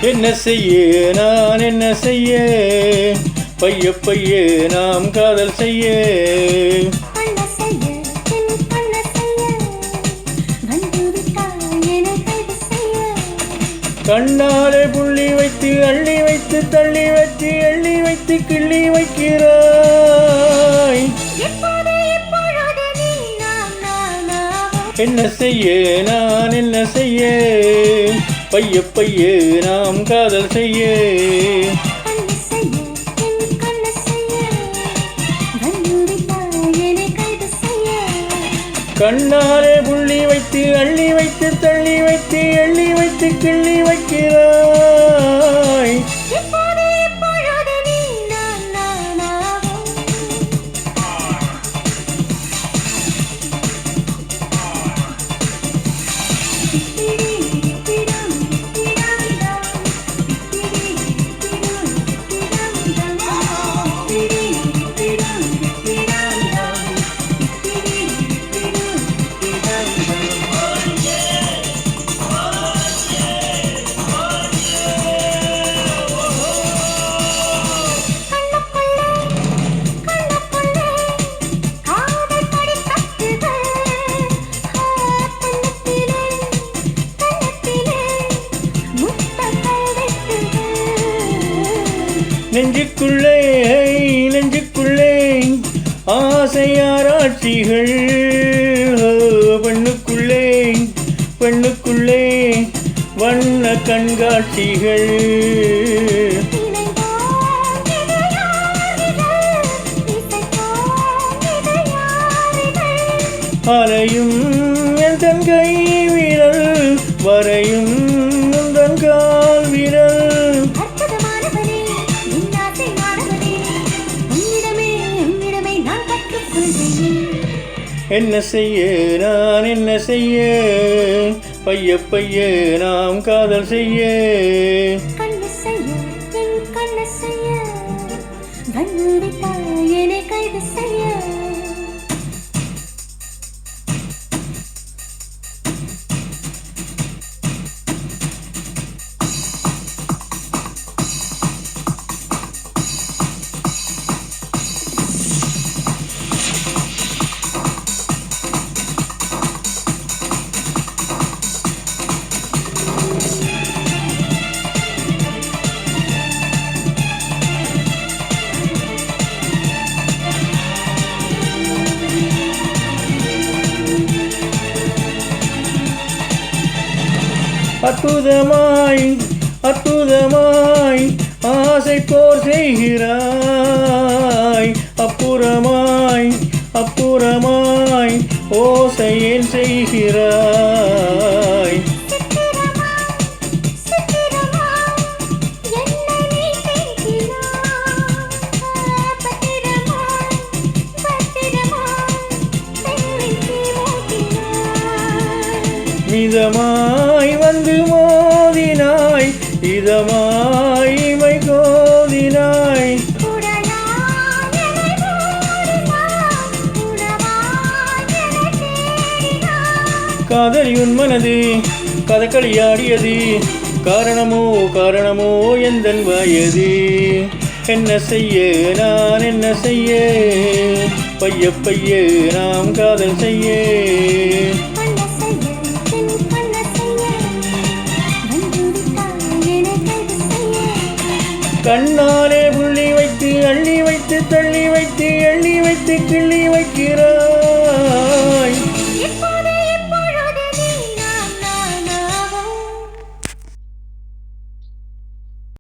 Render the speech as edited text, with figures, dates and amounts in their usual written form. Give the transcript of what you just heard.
என்ன செய்ய நான் என்ன செய்ய பைய பைய நாம் காதல் செய்ய கண்ணாலே புள்ளி வைத்து அள்ளி வைத்து தள்ளி வைத்து எள்ளி வைத்து கிள்ளி வைக்கிறாய் என்ன செய்ய நான் என்ன செய்ய பைய பைய நாம் காதல் செய்ய கண்ணாலே புள்ளி வைத்து அள்ளி வைத்து தள்ளி வைத்து எள்ளி வைத்து கிள்ளி வைக்கிறாய் நெஞ்சுக்குள்ளே நெஞ்சுக்குள்ளே ஆசையாராட்சிகள் பெண்ணுக்குள்ளே பெண்ணுக்குள்ளே வண்ண கண்காட்சிகள் அலையும் என் தன் கை விரல் வரையும் தன் கால் விரல் என்ன செய்ய நான் என்ன செய்ய பைய பைய நாம் காதல் செய்ய அற்புதமாய் அற்புதமாய் ஆசை போர் செய்கிறாய் அப்புறமாய் அப்புறமாய் ஓசை ஏன் செய்கிறாய் மிதமாய் வந்து மோதினாய் இதமாய் இமை கோதினாய் காதலி உன் மனது கதகளியாடியது காரணமோ காரணமோ எந்தன் வயது என்ன செய்ய நான் என்ன செய்ய பைய பைய நாம் காதல் செய்ய கண்ணாலே புள்ளி வைத்து அள்ளி வைத்து தள்ளி வைத்து எள்ளி வைத்து கிள்ளி வைக்கிறாய்